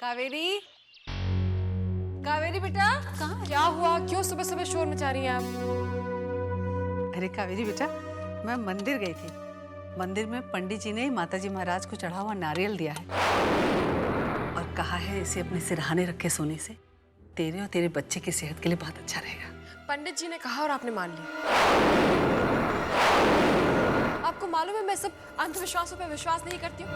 कावेरी, कावेरी बेटा, कहाँ? क्या हुआ? क्यों सुबह सुबह शोर मचा रही हैं आप? अरे कावेरी बेटा, मैं मंदिर गई थी। मंदिर में पंडित जी ने माता जी महाराज को चढ़ा हुआ नारियल दिया है और कहा है इसे अपने सिरहाने रखे सोने से तेरे और तेरे बच्चे की सेहत के लिए बहुत अच्छा रहेगा। पंडित जी ने कहा और आपने मान लिया। आपको मालूम है मैं सब अंधविश्वासों पर विश्वास नहीं करती हूँ।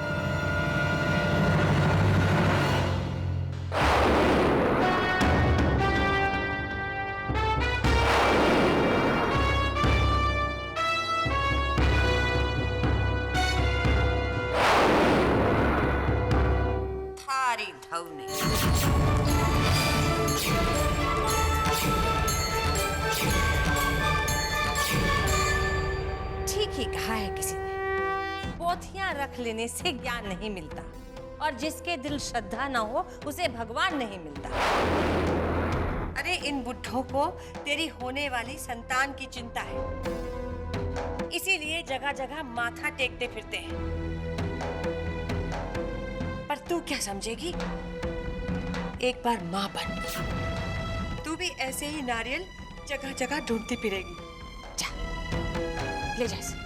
ठीक ही कहा है किसी ने, पोथियां रख लेने से ज्ञान नहीं मिलता और जिसके दिल श्रद्धा ना हो उसे भगवान नहीं मिलता। अरे इन बुड्ढों को तेरी होने वाली संतान की चिंता है, इसीलिए जगह जगह माथा टेकते फिरते हैं। पर तू क्या समझेगी? एक बार माँ बन, तू भी ऐसे ही नारियल जगह जगह ढूंढती फिरेगी। जा, ले जा इसे,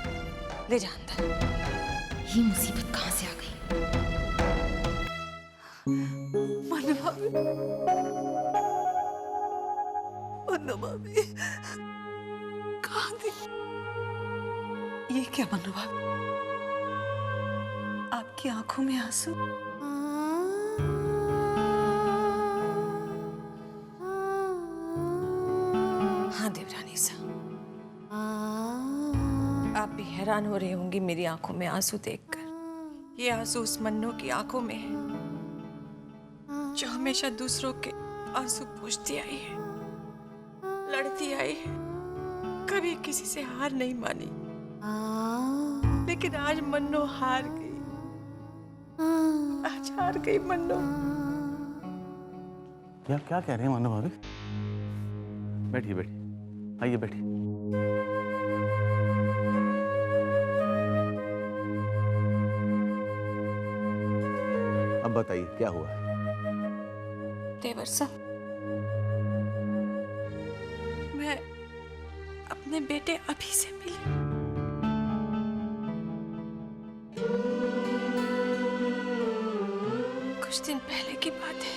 ले जा अंदर। ये मुसीबत कहाँ से आ गई? मनु भाभी, मनु भाभी, कहाँ थी? ये क्या मनु भाभी? आपकी आंखों में आंसू? हाँ देवरानी सा, आप भी हैरान हो रही होंगी मेरी आंखों में आंसू देखकर। ये आंसू उस मन्नू की आंखों में है जो हमेशा दूसरों के आंसू पूछती आई है, लड़ती आई है, कभी किसी से हार नहीं मानी। लेकिन आज मन्नू हार गई, आज हार गई मन्नू। क्या कह रहे हैं मन्नू भाभी? बैठिए बैठिए, आइए बैठिए। अब बताइए क्या हुआ है? देवर साहब, मैं अपने बेटे अभी से मिली। कुछ दिन पहले की बात है।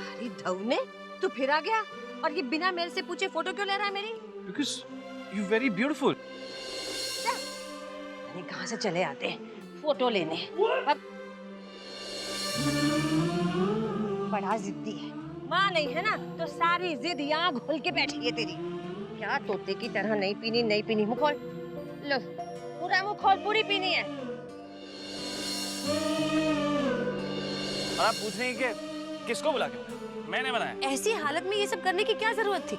अरे ढौने, तू फिर आ गया और ये बिना मेरे से पूछे फोटो क्यों ले रहा है मेरी? Because you're very beautiful. नहीं, कहाँ से चले आते हैं फोटो लेने। बड़ा जिद्दी है। माँ नहीं है ना तो सारी जिद यहाँ घुल के बैठी है तेरी। क्या तोते की तरह नहीं पीनी मुँह खोल। लो पूरा मुँह खोल, पूरी पीनी है। और आप पूछ रही हैं कि किसको बुला के बनाया? मैंने बनाया। ऐसी हालत में ये सब करने की क्या जरूरत थी?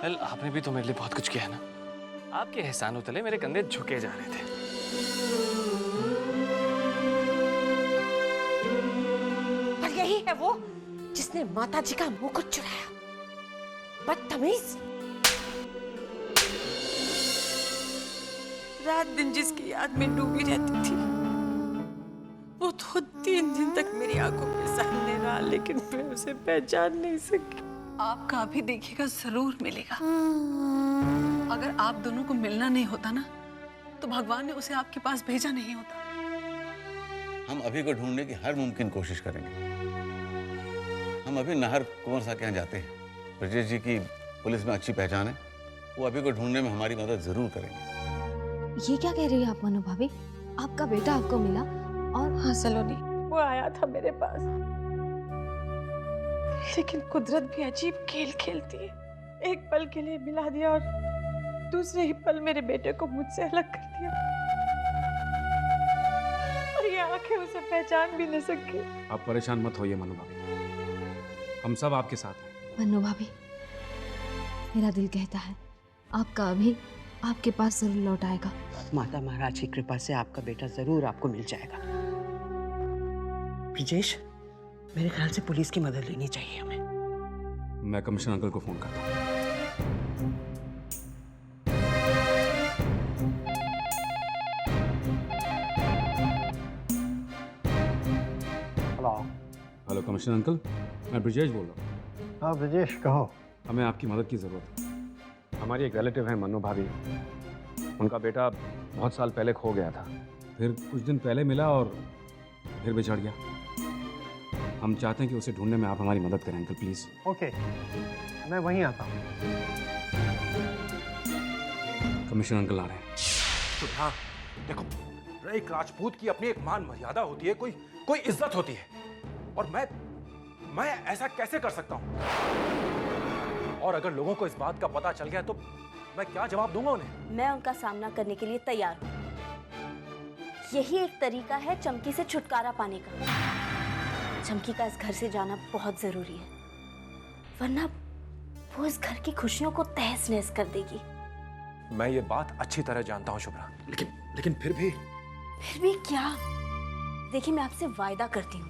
वेल, आपने भी तो मेरे लिए बहुत कुछ किया है ना। आपके एहसानों तले मेरे कंधे झुके जा रहे थे। और यही है वो जिसने माता जी का मुकुट चुराया। बदतमीज। रात दिन जिसकी याद में डूबी रहती थी, वो तो 3 दिन तक मेरी आंखों के सामने रहा, लेकिन मैं उसे पहचान नहीं सकी। आपका अभी देखिएगा जरूर मिलेगा। अगर आप दोनों को मिलना नहीं होता ना तो भगवान ने उसे आपके पास भेजा नहीं होता। हम अभी को ढूंढने की हर मुमकिन कोशिश करेंगे। हम अभी नाहर कुंवर साहब के यहाँ जाते हैं। ब्रजेश जी की पुलिस में अच्छी पहचान है, वो अभी को ढूंढने में हमारी मदद जरूर करेंगे। ये क्या कह रही है आप मनु भाभी? आपका बेटा आपको मिला और हाँ सलोनी, वो आया था मेरे पास, लेकिन कुदरत भी अजीब खेल खेलती है। एक पल के लिए मिला दिया और दूसरे ही पल मेरे बेटे को मुझसे अलग कर दिया। और ये आंखें उसे पहचान भी नहीं सकी। आप परेशान मत होइए मनु भाभी, हम सब आपके साथ हैं। मनु भाभी, मेरा दिल कहता है आपका अभी आपके पास जरूर लौट आएगा। माता महाराज की कृपा से आपका बेटा जरूर आपको मिल जाएगा। ब्रजेश, मेरे ख्याल से पुलिस की मदद लेनी चाहिए हमें। मैं कमिश्नर अंकल को फोन करता हूँ। हेलो कमिश्नर अंकल, मैं ब्रिजेश बोल रहा हूँ। हाँ ब्रजेश, कहो। हमें आपकी मदद की ज़रूरत है। हमारी एक रिलेटिव है मन्नू भाभी, उनका बेटा बहुत साल पहले खो गया था, फिर कुछ दिन पहले मिला और फिर बिछड़ गया। हम चाहते हैं कि उसे ढूंढने में आप हमारी मदद करें अंकल, प्लीज़। ओके, मैं वहीं आता हूँ। कमिश्नर अंकल आ रहे हैं। हाँ देखो, एक राजपूत की अपनी एक मान मर्यादा होती है, कोई इज्जत होती है, और मैं ऐसा कैसे कर सकता हूं? और अगर लोगों को इस बात का पता चल गया तो मैं क्या जवाब दूंगा उन्हें? मैं उनका सामना करने के लिए तैयार हूँ। यही एक तरीका है चमकी से छुटकारा पाने का। चमकी का इस घर से जाना बहुत जरूरी है, वरना वो इस घर की खुशियों को तहस नहस कर देगी। मैं ये बात अच्छी तरह जानता हूँ शुभ्रा, लेकिन फिर भी क्या? देखिए, मैं आपसे वायदा करती हूँ,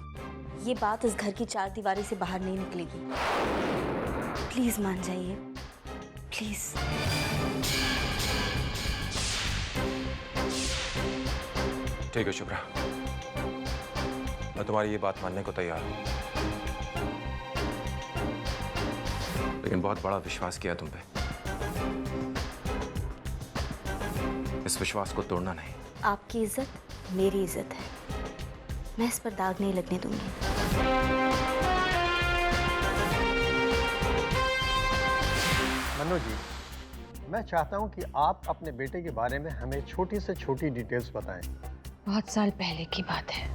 ये बात इस घर की चार दीवारी से बाहर नहीं निकलेगी। प्लीज मान जाइए, प्लीज। ठीक है शुभ्रा, मैं तुम्हारी ये बात मानने को तैयार हूँ, लेकिन बहुत बड़ा विश्वास किया तुम पे। इस विश्वास को तोड़ना नहीं। आपकी इज्जत मेरी इज्जत है, मैं इस पर दाग नहीं लगने दूंगी। मन्नू जी, मैं चाहता हूँ कि आप अपने बेटे के बारे में हमें छोटी से छोटी डिटेल्स बताएं। बहुत साल पहले की बात है।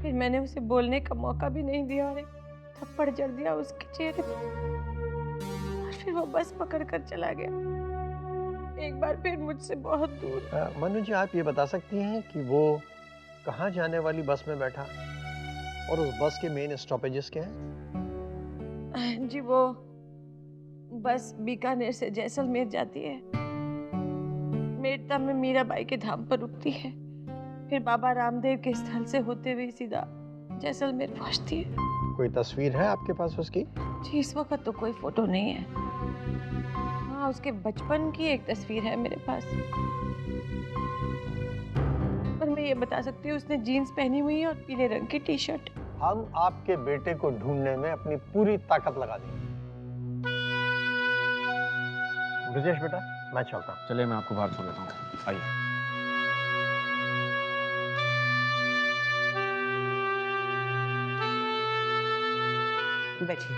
फिर मैंने उसे बोलने का मौका भी नहीं दिया और एक थप्पड़ जड़ दिया उसके चेहरे पर, और फिर वो बस पकड़ कर चला गया, एक बार फिर मुझसे बहुत दूर। मन्नू जी, आप ये बता सकती हैं कि वो कहाँ जाने वाली बस में बैठा और उस बस के मेन स्टॉपेजेस क्या हैं? जी, वो बस बीकानेर से जैसलमेर जाती है, मेड़ता में मीराबाई के धाम पर रुकती है, फिर बाबा रामदेव के स्थल से होते हुए सीधा जैसलमेर पहुंचती है। कोई तस्वीर है आपके पास उसकी? जी, इस वक्त तो कोई फोटो नहीं है। हाँ, उसके बचपन की एक तस्वीर है मेरे पास, और मैं ये बता सकती हूँ उसने जीन्स पहनी हुई है और पीले रंग की टी शर्ट। हम आपके बेटे को ढूंढने में अपनी पूरी ताकत लगा देंगे। ब्रजेश बेटा, मैं चलता हूँ। चलिए, मैं आपको बाहर छोड़ देता हूँ, आइए। बैठिए।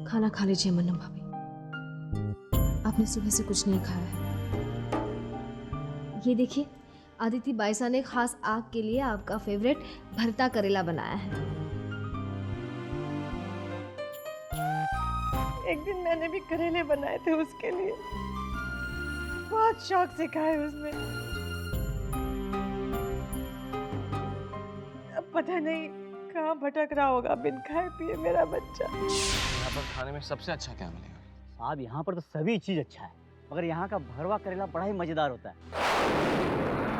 खाना खा लीजिए मन्नू भाभी, आपने सुबह से कुछ नहीं खाया है। ये देखिए, आदिति बाईसा ने खास आग के लिए आपका फेवरेट भरता करेला बनाया है। एक दिन मैंने भी करेले बनाए थे उसके लिए, बहुत शौक से खाए उसने। अब पता नहीं कहाँ भटक रहा होगा बिन खाए पिए मेरा बच्चा। यहाँ पर खाने में सबसे अच्छा क्या मिलेगा? साहब, यहाँ पर तो सभी चीज अच्छा है, मगर यहाँ का भरवा करेला बड़ा ही मजेदार होता है।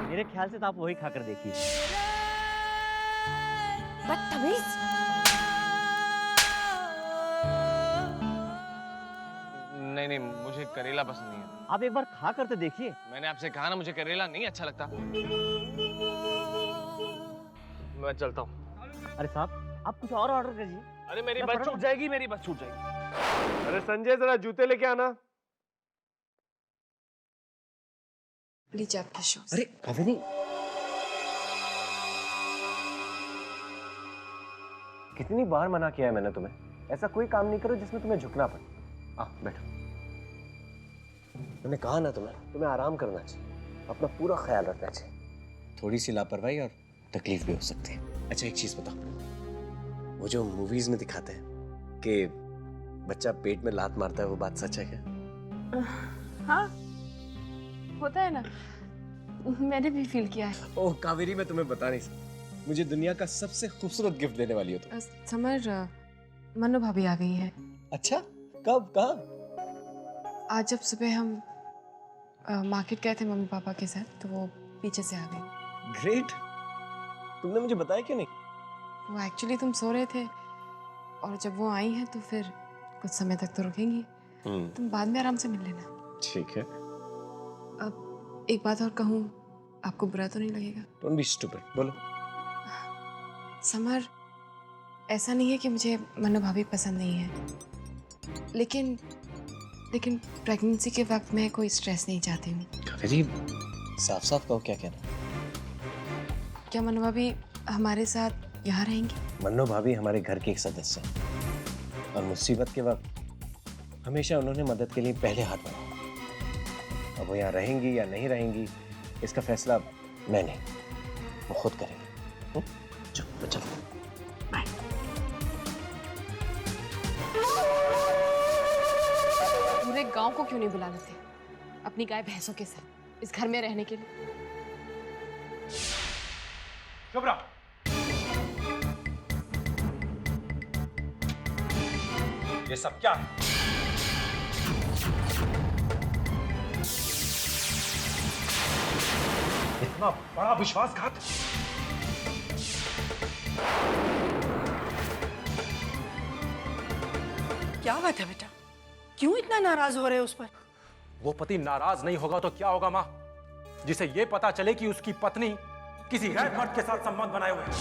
मेरे ख्याल से तो आप वही खाकर देखिए। बदतमीज! नहीं, मुझे करेला पसंद नहीं है। आप एक बार खा कर तो देखिए। मैंने आपसे कहा ना, मुझे करेला नहीं अच्छा लगता। मैं चलता हूँ। अरे साहब, आप कुछ और ऑर्डर कीजिए। अरे मेरी बस छूट जाएगी, मेरी बस छूट जाएगी। अरे संजय, जरा जूते लेके आना। लीजिए आपके शूज। अरे कावेरी, कितनी बार मना किया है मैंने तुम्हें, ऐसा कोई काम नहीं करो जिसमें तुम्हें झुकना पड़े। बैठो। मैंने कहा ना तुम्हें आराम करना चाहिए, अपना पूरा ख्याल रखना चाहिए। थोड़ी सी लापरवाही और तकलीफ भी हो सकती है। अच्छा, एक चीज बताओ, वो जो मूवीज में दिखाते हैं कि बच्चा पेट में लात मारता है, वो बात सच है क्या? हाँ, होता है ना, मैंने भी फील किया है। ओह कावेरी, मैं तुम्हें बता नहीं सकता, मुझे दुनिया का सबसे खूबसूरत गिफ्ट देने वाली हो तुम। समर, मन्नू भाभी आ गई है। अच्छा, कब, कहाँ? आज जब सुबह हम मार्केट गए थे मम्मी पापा के साथ, तो वो पीछे से आ गई। ग्रेट, तुमने मुझे बताया क्यों नहीं? वो एक्चुअली तुम सो रहे थे, और जब वो आई हैं तो फिर कुछ समय तक तो रुकेंगी। तुम बाद में आराम से मिल लेना। ठीक है। अब एक बात और कहूँ, आपको बुरा तो नहीं लगेगा? डोंट बी स्टूपिड, बोलो। समर, ऐसा नहीं है कि मुझे मन्नू भाभी पसंद नहीं है, लेकिन प्रेगनेंसी के वक्त मैं कोई स्ट्रेस नहीं चाहती हूँ। काव्या जी, साफ साफ कहो क्या कहना। क्या मन्नू भाभी हमारे साथ यहाँ रहेंगी? मन्नो भाभी हमारे घर के एक सदस्य हैं और मुसीबत के वक्त हमेशा उन्होंने मदद के लिए पहले हाथ बढ़ाया। अब वो यहाँ रहेंगी या नहीं रहेंगी, इसका फैसला मैं नहीं, वो खुद करेंगे। चलो बाय। पूरे गांव को क्यों नहीं बुला लेते अपनी गाय भैंसों के साथ इस घर में रहने के लिए? शुभ्रा, ये सब क्या है? इतना बड़ा विश्वासघात? क्या बात है बेटा, क्यों इतना नाराज हो रहे हो उस पर? वो पति नाराज नहीं होगा तो क्या होगा माँ, जिसे ये पता चले कि उसकी पत्नी किसी गैर मर्द के साथ संबंध बनाए हुए है।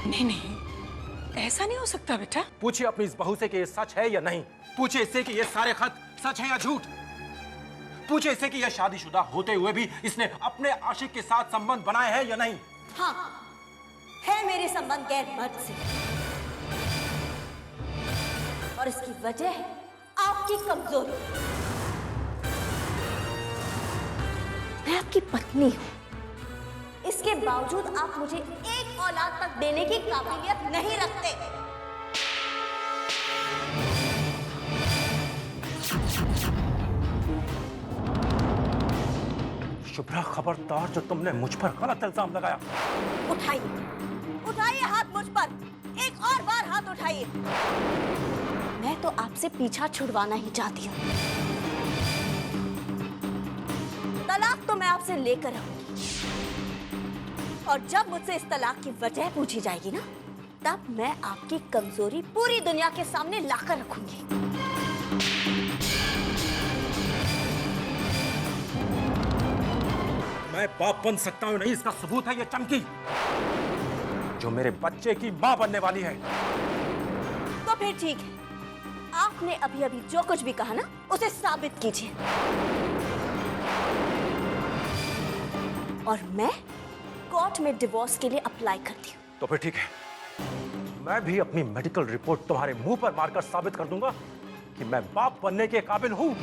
नहीं, ऐसा नहीं हो सकता बेटा। पूछिए अपनी इस बहू से कि ये सच है या नहीं। पूछिए इससे कि ये सारे खत सच है या झूठ। पूछिए इससे कि यह शादीशुदा होते हुए भी इसने अपने आशिक के साथ संबंध बनाए हैं या नहीं। हाँ, है मेरे संबंध गैर मर्द से, और इसकी वजह है आपकी कमजोरी। मैं आपकी पत्नी हूं, इसके बावजूद आप मुझे एक औलाद तक देने की काबिलियत नहीं रखते। शुभ्रा, खबरदार जो तुमने मुझ पर गलत इल्जाम लगाया। उठाइए हाथ मुझ पर, एक और बार हाथ उठाइए। मैं तो आपसे पीछा छुड़वाना ही चाहती हूँ। तलाक तो मैं आपसे लेकर रहूंगी, और जब मुझसे इस तलाक की वजह पूछी जाएगी ना, तब मैं आपकी कमजोरी पूरी दुनिया के सामने लाकर रखूंगी। मैं बाप बन सकता हूं नहीं, इसका सबूत है ये चमकी, जो मेरे बच्चे की मां बनने वाली है। तो फिर ठीक है, आपने अभी अभी जो कुछ भी कहा ना, उसे साबित कीजिए, और मैं कोर्ट में डिवोर्स के लिए अप्लाई करती हूँ। तो फिर ठीक है, मैं भी अपनी मेडिकल रिपोर्ट तुम्हारे मुंह पर मारकर साबित कर दूंगा कि मैं बाप बनने के काबिल हूं।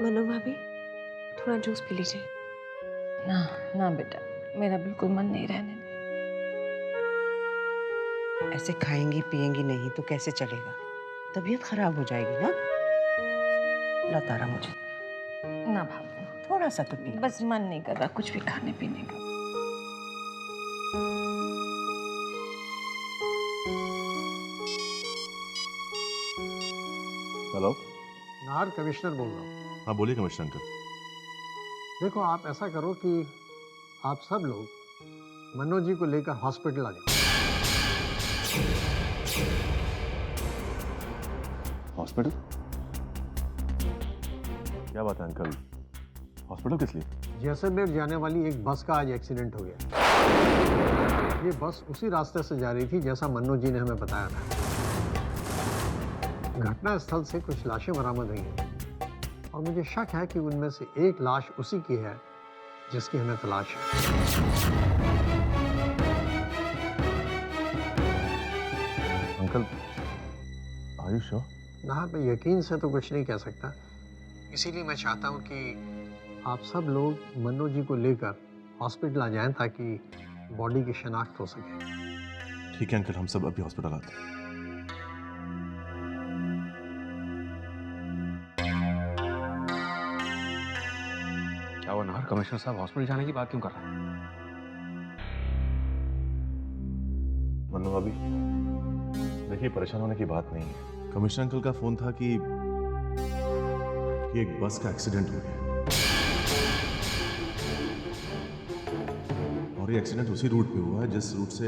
मनु भाभी, थोड़ा जूस पी लीजिए। ना बेटा, मेरा बिल्कुल मन नहीं रहने दे। ऐसे खाएंगी पिएंगी नहीं तो कैसे चलेगा? तबीयत खराब हो जाएगी ना। ला तारा, मुझे ना भाभी, थोड़ा सा तो पी। बस मन नहीं कर रहा कुछ भी खाने पीने का। हेलो, नाहर कमिश्नर बोल रहा हूँ। हाँ बोलिए कमिश्नर अंकल। देखो, आप ऐसा करो कि आप सब लोग मन्नू जी को लेकर हॉस्पिटल आ जाओ। हॉस्पिटल? क्या बात है अंकल, हॉस्पिटल किस लिए? जैसलमेर जाने वाली एक बस का आज एक्सीडेंट हो गया। ये बस उसी रास्ते से जा रही थी जैसा मन्नू जी ने हमें बताया था। घटना स्थल से कुछ लाशें बरामद हुई हैं, और मुझे शक है कि उनमें से एक लाश उसी की है जिसकी हमें तलाश है। Uncle, are you sure? Nahar, मैं यकीन से तो कुछ नहीं कह सकता, इसीलिए मैं चाहता हूँ कि आप सब लोग मन्नू जी को लेकर हॉस्पिटल आ जाएं ताकि बॉडी की शिनाख्त हो सके। ठीक है अंकल, हम सब अभी हॉस्पिटल आते हैं। बताओ नाहर, कमिश्नर साहब हॉस्पिटल जाने की बात क्यों कर रहे हैं? मन्नू भाभी, देखिए परेशान होने की बात नहीं है। कमिश्नर अंकल का फोन था कि एक बस का एक्सीडेंट हो गया और ये एक्सीडेंट उसी रूट पे हुआ है जिस रूट से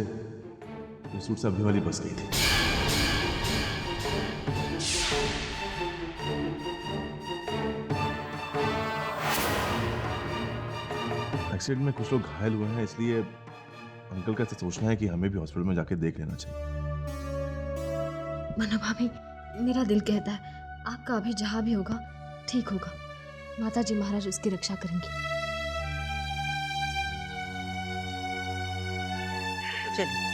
अभी वाली बस गई थी। एक्सीडेंट में कुछ लोग घायल हुए हैं, इसलिए अंकल का ऐसा सोचना है कि हमें भी हॉस्पिटल में जाके देख लेना चाहिए। मन्नू भाभी, मेरा दिल कहता है आपका अभी जहाँ भी होगा ठीक होगा। माता जी महाराज उसकी रक्षा करेंगी। चलिए।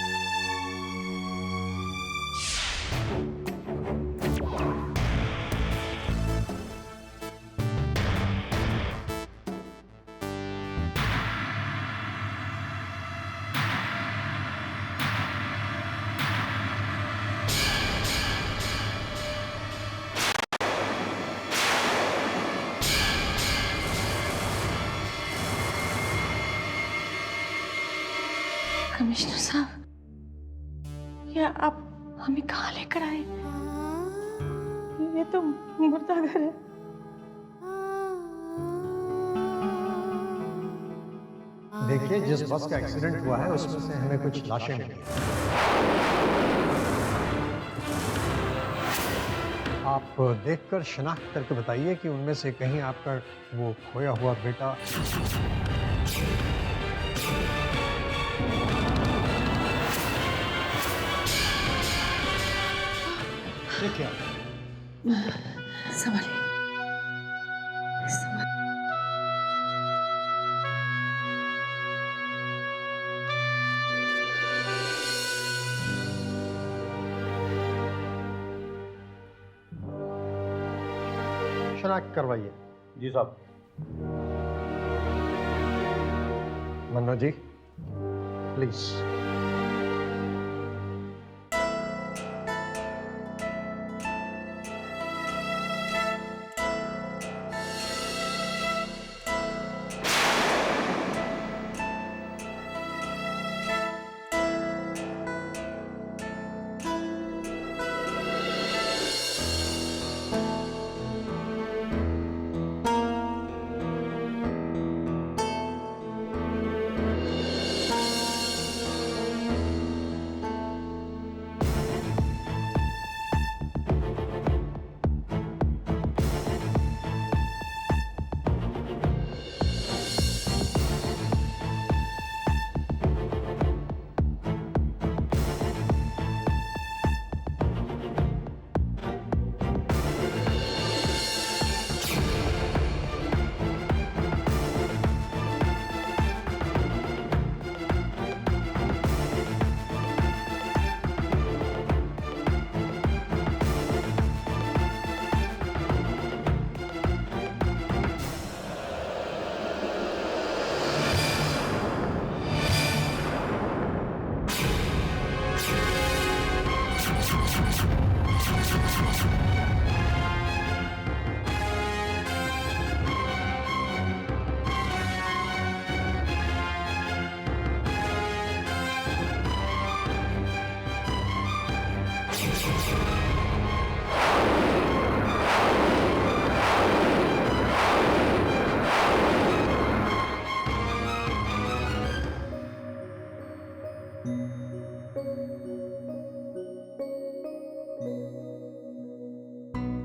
कमिश्नर साहब, या आप हमें कहाँ लेकर आए? ये तो मुर्दा घर है। देखिए, जिस बस का एक्सीडेंट हुआ है उसमें से हमें कुछ लाशें मिली हैं। आप देखकर शिनाख्त करके बताइए कि उनमें से कहीं आपका वो खोया हुआ बेटा देखिए। संभालिए। शनाख्त करवाइए। जी साहब। मन्नू जी, प्लीज।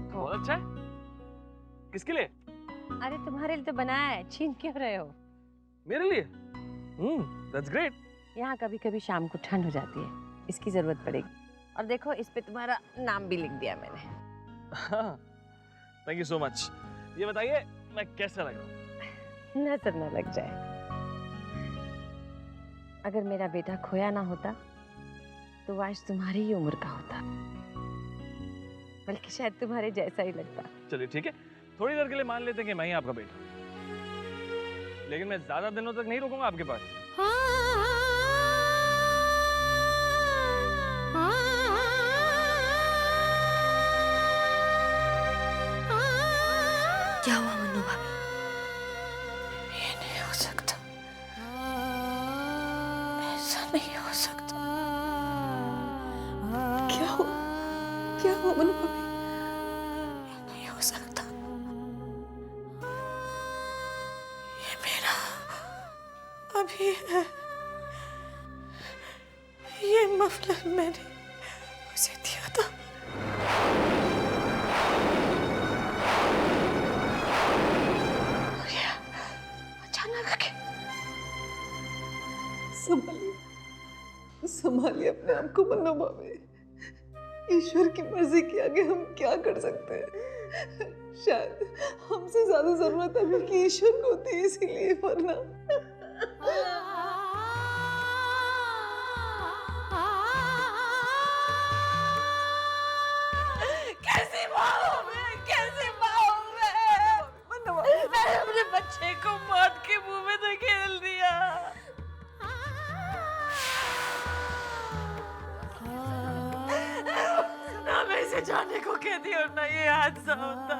बहुत अच्छा है। किसके लिए? अरे तुम्हारे लिए तो बनाया है, छीन क्यों रहे हो? मेरे लिए? That's great. यहाँ कभी कभी शाम को ठंड हो जाती है, इसकी जरूरत पड़ेगी। और देखो, इस पे तुम्हारा नाम भी लिख दिया मैंने। Thank you so much. ये बताइए मैं कैसा लग रहा हूँ? नजर न लग जाए। अगर मेरा बेटा खोया ना होता तो वो आज तुम्हारी ही उम्र का होता, बल्कि शायद तुम्हारे जैसा ही लगता। चलिए ठीक है, थोड़ी देर के लिए मान लेते हैं कि मैं ही आपका बेटा हूं, लेकिन मैं ज्यादा दिनों तक नहीं रुकूंगा आपके पास। क्या हुआ मन्नू भाभी? नहीं हो सकता। क्या हुआ मनु भाभी? नहीं हो सकता। ये मेरा अभी है। ये मफलर मैंने उसे दिया था। अचानक संभालिए अपने आप को मन्नू भाभी। ईश्वर की मर्जी के आगे हम क्या कर सकते हैं? शायद हमसे ज्यादा जरूरत अभी की ईश्वर को होती है, इसीलिए। वरना कैसी माँ हूँ मैं? कैसी माँ हूँ मैं? मैंने अपने बच्चे को मौत के मुंह में धकेल दिया। ना मैं इसे जाने को कहती और ना ये हादसा होता।